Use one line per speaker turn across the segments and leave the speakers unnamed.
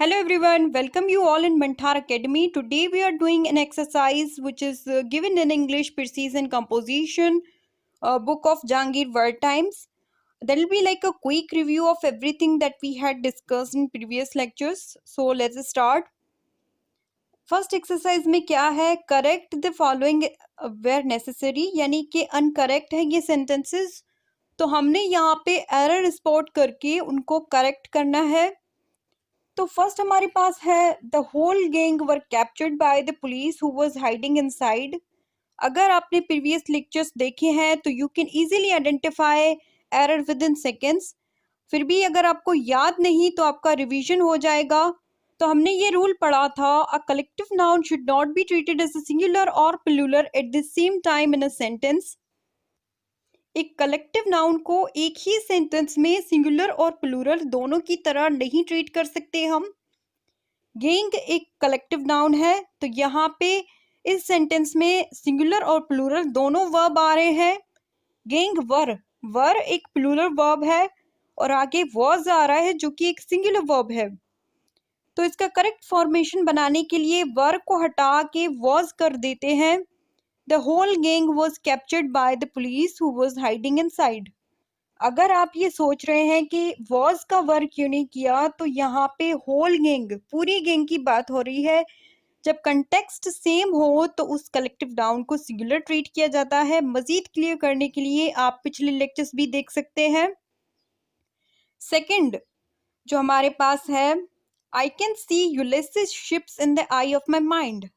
Hello everyone, welcome you all in Manthar Academy. Today we are doing an exercise which is given in English Precision Composition, book of Jahangir Word Times. There will be like a quick review of everything that we had discussed in previous lectures. So let's start. First exercise में क्या है, correct the following where necessary, यानी कि incorrect है ये sentences, तो हमने यहाँ पे एरर स्पॉट करके उनको करेक्ट करना है। तो फर्स्ट हमारे पास है the whole gang were captured by the police who was hiding inside. अगर आपने प्रीवियस लेक्चर्स देखे हैं तो you can easily identify error within seconds. फिर भी अगर आपको याद नहीं तो आपका रिवीजन हो जाएगा। तो हमने ये रूल पढ़ा था, a collective noun should not be treated as a singular और plural at the same time in a sentence. एक कलेक्टिव नाउन को एक ही सेंटेंस में सिंगुलर और प्लूरल दोनों की तरह नहीं ट्रीट कर सकते हम। गैंग एक कलेक्टिव नाउन है, तो यहाँ पे इस सेंटेंस में सिंगुलर और प्लूरल दोनों वर्ब आ रहे हैं। गैंग वर, वर एक प्लूरल वर्ब है और आगे वॉज आ रहा है जो कि एक सिंगुलर वर्ब है। तो इसका करेक्ट फॉर्मेशन बनाने के लिए वर को हटा के वॉज कर देते हैं। The whole gang was captured by the police who was hiding inside. अगर आप ये सोच रहे हैं कि was का वर्क क्यों नहीं किया, तो यहाँ पे whole gang, पूरी गैंग की बात हो रही है। जब कंटेक्स्ट सेम हो तो उस कलेक्टिव नाउन को सिंगुलर ट्रीट किया जाता है। मजीद क्लियर करने के लिए आप पिछले लेक्चर्स भी देख सकते हैं। सेकंड जो हमारे पास है, I can see Ulysses ships in the eye of my mind.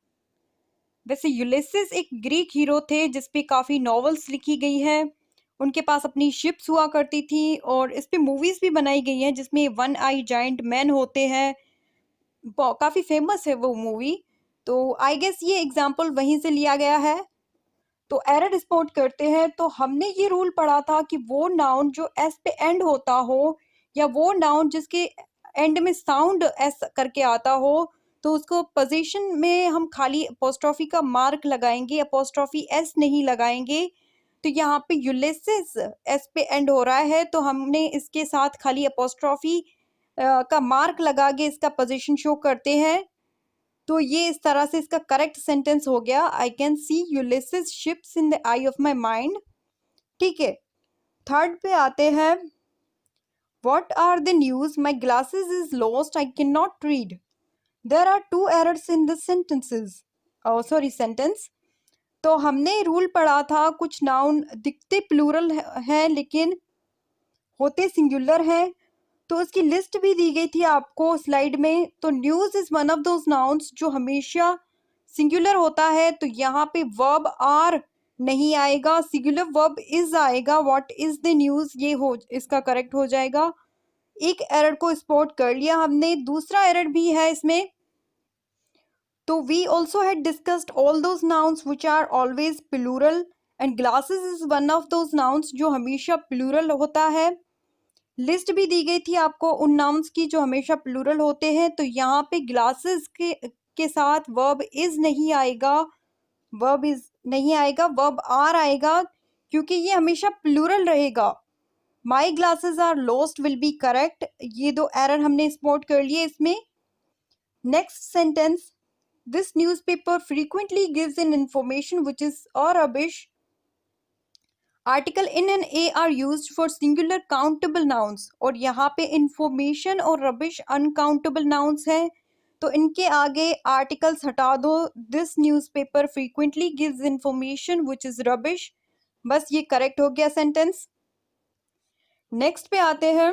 वैसे यूलिसिस एक ग्रीक हीरो थे जिसपे काफ़ी नॉवेल्स लिखी गई हैं। उनके पास अपनी शिप्स हुआ करती थी और इस पे मूवीज़ भी बनाई गई हैं जिसमें वन आई जाइंट मैन होते हैं। काफ़ी फेमस है वो मूवी। तो आई गेस ये एग्जाम्पल वहीं से लिया गया है। तो एरर स्पॉट करते हैं, तो हमने ये रूल पढ़ा था कि वो नाउन जो एस पे एंड होता हो या वो नाउन जिसके एंड में साउंड एस करके आता हो, तो उसको पोजीशन में हम खाली अपोस्ट्रोफी का मार्क लगाएंगे, अपोस्ट्रोफी एस नहीं लगाएंगे। तो यहाँ पे यूलिसिस एस पे एंड हो रहा है, तो हमने इसके साथ खाली अपोस्ट्रोफी का मार्क लगा के इसका पोजीशन शो करते हैं। तो ये इस तरह से इसका करेक्ट सेंटेंस हो गया, I can see Ulysses ships in the eye of my mind. ठीक है, थर्ड पे आते हैं, what are the news, my glasses is lost, I can not read. There are two errors in the sentences, sentence. तो हमने rule पढ़ा था, कुछ नाउन दिखते प्लूरल हैं लेकिन होते सिंगुलर हैं, तो उसकी लिस्ट भी दी गई थी आपको स्लाइड में। तो news is one of those nouns जो हमेशा सिंगुलर होता है, तो यहाँ पे वर्ब आर नहीं आएगा, सिंगुलर वर्ब इज आएगा। व्हाट इज द न्यूज़, ये हो इसका करेक्ट हो जाएगा। एक एरर को स्पॉट कर लिया हमने, दूसरा एरर भी है इसमें। तो we also had discussed all those nouns which are always plural and glasses is one of those nouns जो हमेशा प्लूरल होता है। लिस्ट भी दी गई थी आपको उन नाउन्स की जो हमेशा प्लूरल होते हैं। तो यहाँ पे ग्लासेस के साथ वर्ब इज नहीं आएगा, वर्ब इज नहीं आएगा, वर्ब आर आएगा क्योंकि ये हमेशा प्लूरल रहेगा। My glasses are lost will be correct. ये दो एरर हमने स्पॉट कर लिए इसमें। Next sentence, this newspaper frequently gives in information which is और rubbish. Article an and a are used for singular countable nouns, और यहाँ पे इंफॉर्मेशन और रबिश अनकाउंटेबल नाउन्स हैं, तो इनके आगे आर्टिकल्स हटा दो। This newspaper frequently gives information which is rubbish, बस ये करेक्ट हो गया सेंटेंस। नेक्स्ट पे आते हैं,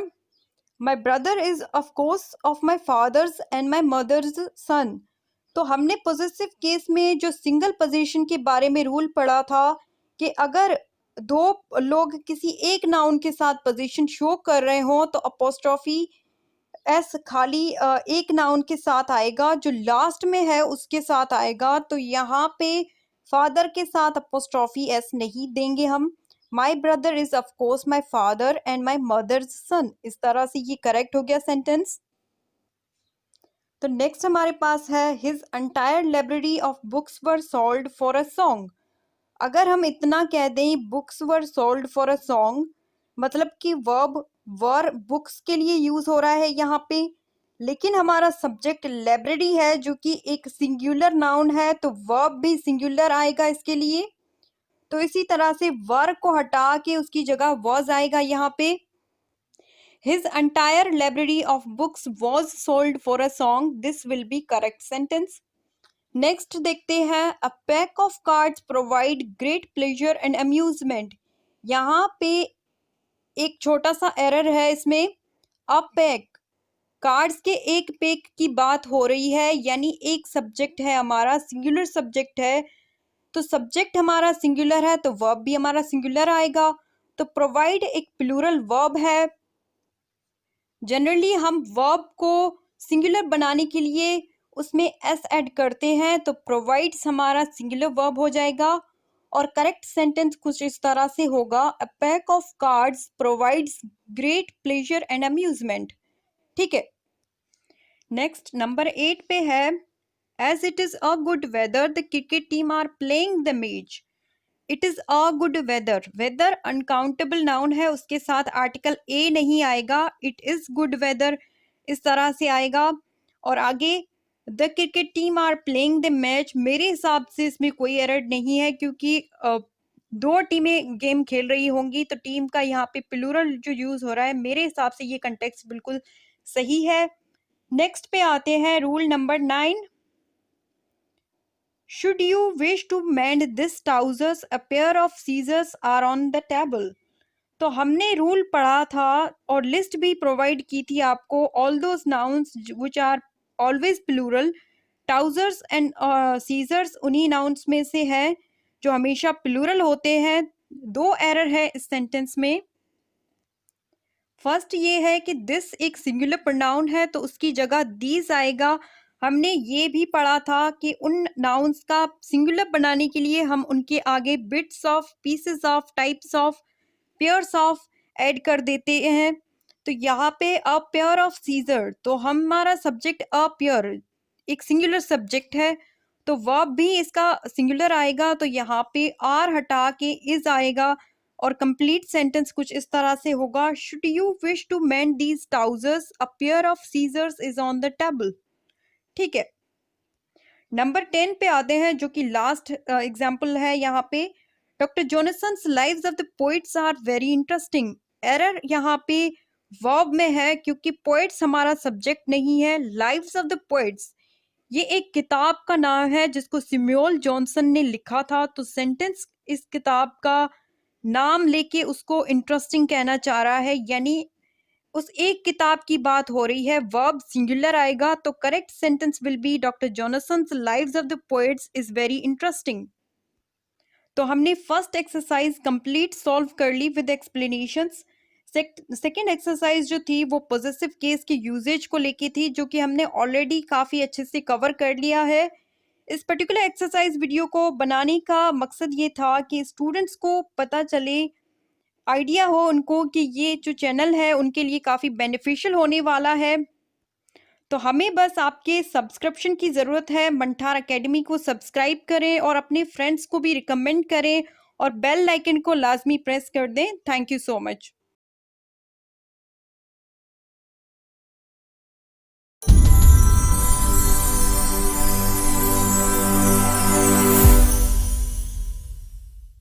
my brother is of course of my father's and my mother's son. तो हमने पोजेसिव केस में जो सिंगल पोजीशन के बारे में रूल पढ़ा था कि अगर दो लोग किसी एक नाउन के साथ पोजीशन शो कर रहे हो तो अपोस्ट्रोफी एस खाली एक नाउन के साथ आएगा, जो लास्ट में है उसके साथ आएगा। तो यहाँ पे फादर के साथ अपोस्ट्रोफी एस नहीं देंगे हम। My brother is of course my father and my mother's son, इस तरह से ये करेक्ट हो गया सेंटेंस। तो नेक्स्ट हमारे पास है, his entire library of books were sold for a song. अगर हम इतना कह दें books were sold for a song, मतलब कि वर्ब वर बुक्स के लिए यूज हो रहा है यहाँ पे, लेकिन हमारा सब्जेक्ट लाइब्रेरी है जो कि एक सिंगुलर नाउन है, तो वर्ब भी सिंगुलर आएगा इसके लिए। तो इसी तरह से वर्ब को हटा के उसकी जगह वॉज आएगा यहाँ पे। His entire library of books was sold for a song. This will be correct sentence. Next देखते हैं, अ pack of cards provide great pleasure and amusement. यहाँ पे एक छोटा सा एरर है इसमें। अ पैक, कार्ड्स के एक पैक की बात हो रही है, यानी एक सब्जेक्ट है हमारा, सिंगुलर सब्जेक्ट है, तो सब्जेक्ट हमारा सिंगुलर है तो वर्ब भी हमारा सिंगुलर आएगा। तो प्रोवाइड एक प्लूरल वर्ब है। जनरली हम वर्ब को सिंगुलर बनाने के लिए उसमें एस ऐड करते हैं, तो प्रोवाइड्स हमारा सिंगुलर वर्ब हो जाएगा। और करेक्ट सेंटेंस कुछ इस तरह से होगा, a pack of cards provides great pleasure and amusement. ठीक है। नेक्स्ट नंबर 8 पे है, as it is a good weather the cricket team are playing the match. It is a good weather, weather uncountable noun है, उसके साथ article a नहीं आएगा, it is good weather इस तरह से आएगा। और आगे the cricket team are playing the match, मेरे हिसाब से इसमें कोई एरर नहीं है क्योंकि दो टीमें गेम खेल रही होंगी, तो टीम का यहाँ पे प्लूरल जो यूज हो रहा है, मेरे हिसाब से ये कंटेक्स्ट बिल्कुल सही है। नेक्स्ट पे आते हैं, rule number 9, Should you wish to mend this trousers, a pair of scissors are on the table. तो हमने रूल पढ़ा था और लिस्ट भी प्रोवाइड की थी आपको, all those nouns which are always plural, trousers and scissors उन्हीं नाउन्स में से है जो हमेशा प्लूरल होते हैं। दो एरर है इस सेंटेंस में। फर्स्ट ये है कि दिस एक सिंगुलर प्रोनाउन है तो उसकी जगह दीज आएगा। हमने ये भी पढ़ा था कि उन नाउन्स का सिंगुलर बनाने के लिए हम उनके आगे bits of, pieces of, types of, pairs of add कर देते हैं। तो यहाँ पे अ पेयर ऑफ सीजर, तो हमारा सब्जेक्ट अ पेयर एक सिंगुलर सब्जेक्ट है, तो वर्ब भी इसका सिंगुलर आएगा, तो यहाँ पे आर हटा के इज आएगा। और कंप्लीट सेंटेंस कुछ इस तरह से होगा, should you wish to mend these trousers, a pair of scissors is on the table. ठीक है। नंबर 10 पे आते हैं जो कि लास्ट एग्जाम्पल है यहाँ पे, doctor Johnson's lives of the poets are very interesting. Error यहाँ पे वर्ब में है क्योंकि पोइट्स हमारा सब्जेक्ट नहीं है, लाइव्स ऑफ द पोइट्स ये एक किताब का नाम है जिसको सिम्यूल जॉनसन ने लिखा था, तो सेंटेंस इस किताब का नाम लेके उसको इंटरेस्टिंग कहना चाह रहा है, यानी उस एक किताब की बात हो रही है, वर्ब सिंगुलर आएगा। तो correct sentence will be doctor Johnson's lives of the poets is very interesting. तो हमने फर्स्ट एक्सरसाइज कंप्लीट सॉल्व कर ली विद एक्सप्लेनेशंस। सेकेंड एक्सरसाइज जो थी वो पॉजिटिव केस के यूजेज को लेके थी, जो कि हमने ऑलरेडी काफ़ी अच्छे से कवर कर लिया है। इस पर्टिकुलर एक्सरसाइज वीडियो को बनाने का मकसद ये था कि स्टूडेंट्स को पता चले, आइडिया हो उनको कि ये जो चैनल है उनके लिए काफ़ी बेनिफिशियल होने वाला है। तो हमें बस आपके सब्सक्रिप्शन की ज़रूरत है। मंठार एकेडमी को सब्सक्राइब करें और अपने फ्रेंड्स को भी रिकमेंड करें और बेल आइकन को लाजमी प्रेस कर दें। Thank you so much.